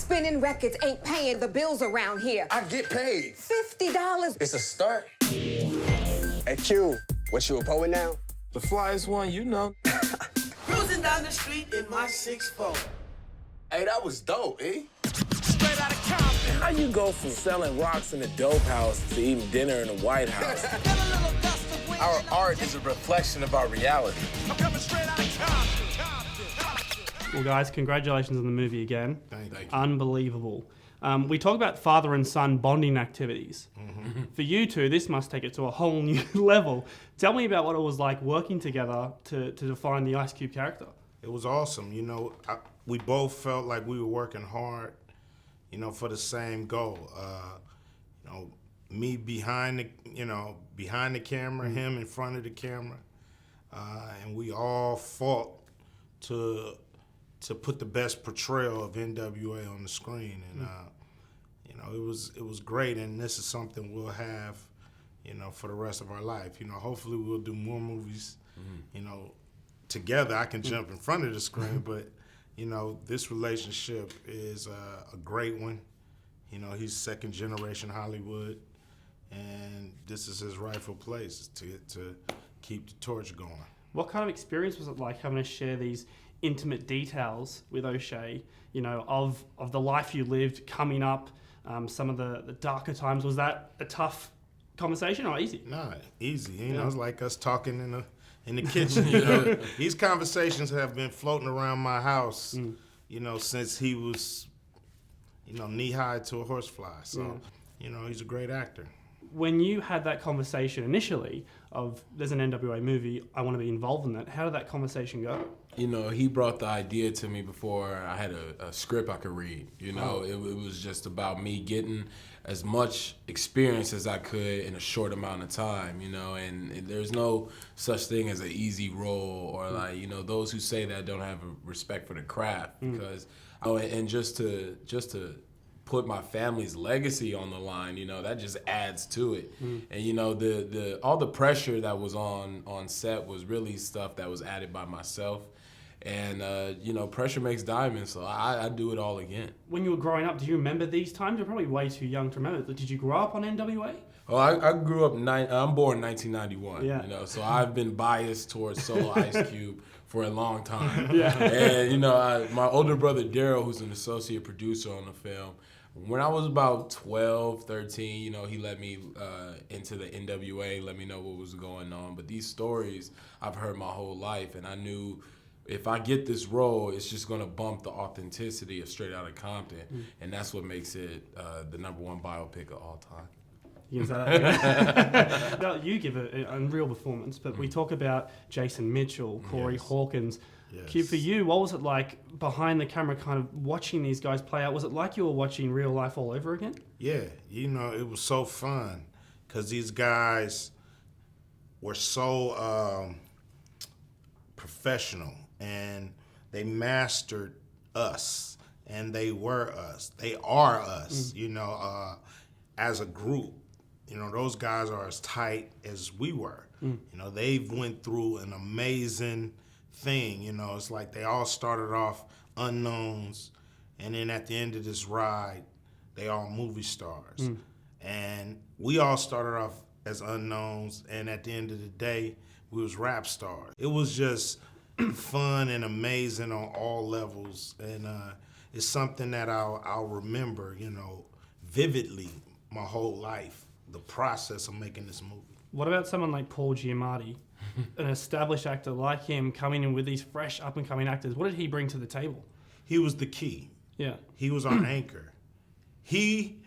Spinning records ain't paying the bills around here. I get paid. $50. It's a start. Hey, Q, what, you a poet now? The flyest one, you know. Cruising down the street in my 6'4". Hey, that was dope, eh? Straight out of Compton. How you go from selling rocks in the dope house to eating dinner in the White House? Our art is a reflection of our reality. I'm coming straight out of Compton. Well, guys, congratulations on the movie again. Thank you. Unbelievable. We talk about father and son bonding activities. Mm-hmm. For you two, this must take it to a whole new level. Tell me about what it was like working together to define the Ice Cube character. It was awesome. You know, we both felt like we were working hard, you know, for the same goal. You know, me behind the camera, him in front of the camera, and we all fought to put the best portrayal of N.W.A. on the screen, and you know, it was great. And this is something we'll have, you know, for the rest of our life. You know, hopefully we'll do more movies, you know, together. I can jump in front of the screen, but you know, this relationship is a great one. You know, he's second generation Hollywood, and this is his rightful place to keep the torch going. What kind of experience was it like having to share these intimate details with O'Shea, you know, of the life you lived coming up, some of the darker times? Was that a tough conversation or easy? Nah, easy. You know, it's like us talking in the kitchen. You know, these conversations have been floating around my house, you know, since he was, you know, knee high to a horsefly. So, you know, he's a great actor. When you had that conversation initially of there's an NWA movie, I want to be involved in that, how did that conversation go? You know, he brought the idea to me before I had a script I could read. You know, it was just about me getting as much experience as I could in a short amount of time, you know, and there's no such thing as an easy role or like, you know, those who say that don't have a respect for the craft because, and just to put my family's legacy on the line, you know, that just adds to it. And you know, the all the pressure that was on set was really stuff that was added by myself. And you know, pressure makes diamonds, so I do it all again. When you were growing up, do you remember these times? You're probably way too young to remember. Did you grow up on NWA? Oh, I grew up, I'm born in 1991, you know, so I've been biased towards solo Ice Cube for a long time. And you know, my older brother Daryl, who's an associate producer on the film, when I was about 12, 13, you know, he let me into the NWA, let me know what was going on. But these stories I've heard my whole life, and I knew if I get this role, it's just going to bump the authenticity of Straight Outta Compton, and that's what makes it the #1 biopic of all time. You can say that. No, you give an unreal performance, but we talk about Jason Mitchell, Corey Hawkins. Yes. For you, what was it like behind the camera kind of watching these guys play out? Was it like you were watching real life all over again? Yeah, you know, it was so fun because these guys were so professional and they mastered us and they were us. They are us, you know, as a group. You know, those guys are as tight as we were. You know, they've went through an amazing thing. You know, it's like they all started off unknowns, and then at the end of this ride, they all movie stars. And we all started off as unknowns, and at the end of the day, we was rap stars. It was just fun and amazing on all levels, and it's something that I'll remember, you know, vividly my whole life, the process of making this movie. What about someone like Paul Giamatti, an established actor like him, coming in with these fresh up-and-coming actors? What did he bring to the table? He was the key. Yeah. He was our anchor. He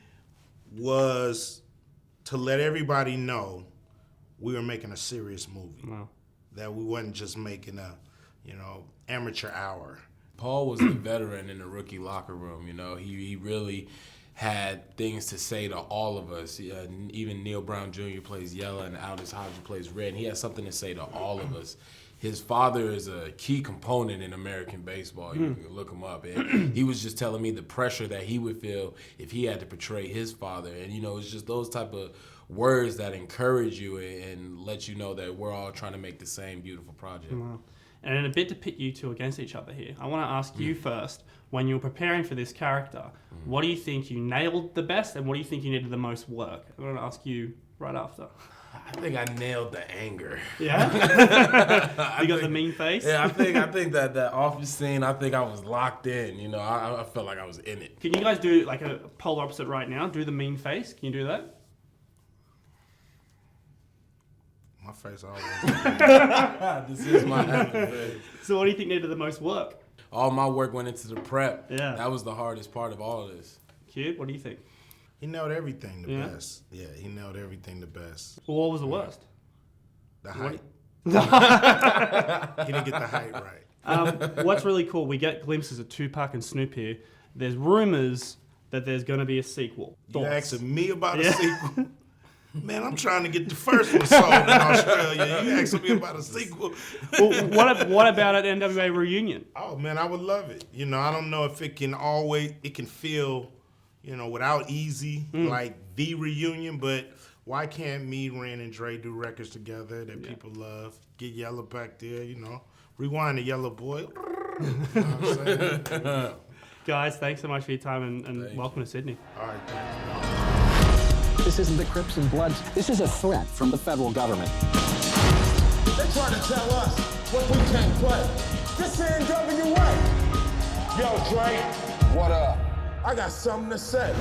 was to let everybody know we were making a serious movie. Wow. That we wasn't just making a, you know, amateur hour. Paul was the veteran in the rookie locker room, you know. He really had things to say to all of us. Even Neil Brown Jr. plays Yella and Aldous Hodge plays Red. And he has something to say to all of us. His father is a key component in American baseball. You can look him up. And he was just telling me the pressure that he would feel if he had to portray his father. And, you know, it's just those type of words that encourage you and let you know that we're all trying to make the same beautiful project. Wow. And in a bit to pit you two against each other here, I want to ask you first, when you were preparing for this character, what do you think you nailed the best and what do you think you needed the most work? I'm going to ask you right after. I think I nailed the anger. Yeah? You got the mean face? Yeah, I think that office scene, I think I was locked in. You know, I felt like I was in it. Can you guys do like a polar opposite right now? Do the mean face. Can you do that? My face always. This is my happy face. So what do you think needed the most work? All my work went into the prep. Yeah. That was the hardest part of all of this. Cube, what do you think? He nailed everything the Yeah? best. Yeah, he nailed everything the best. Well, what was the worst? The height. He didn't get the height right. What's really cool, we get glimpses of Tupac and Snoop here. There's rumors that there's going to be a sequel. You Thoughts? asking me about a sequel? Man, I'm trying to get the first one sold in Australia. You asking me about a sequel? Well, what about an NWA reunion? Oh man, I would love it. You know, I don't know if it can feel, you know, without Easy like the reunion, but why can't me, Ren, and Dre do records together that people love? Get Yellow back there, you know, rewind the Yellow Boy. You know what I'm saying? Guys, thanks so much for your time and welcome to Sydney. All right, thanks. This isn't the Crips and Bloods. This is a threat from the federal government. They trying to tell us what we can't play. This is N.W.A. Yo, Dre. What up? I got something to say.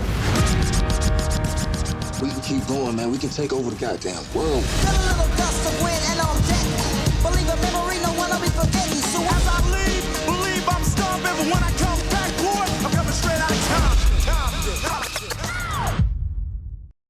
We can keep going, man. We can take over the goddamn world. Got a little dust of wind and on deck. Believe a memory, no one will be forgetting. So as I leave, believe I'm starving when I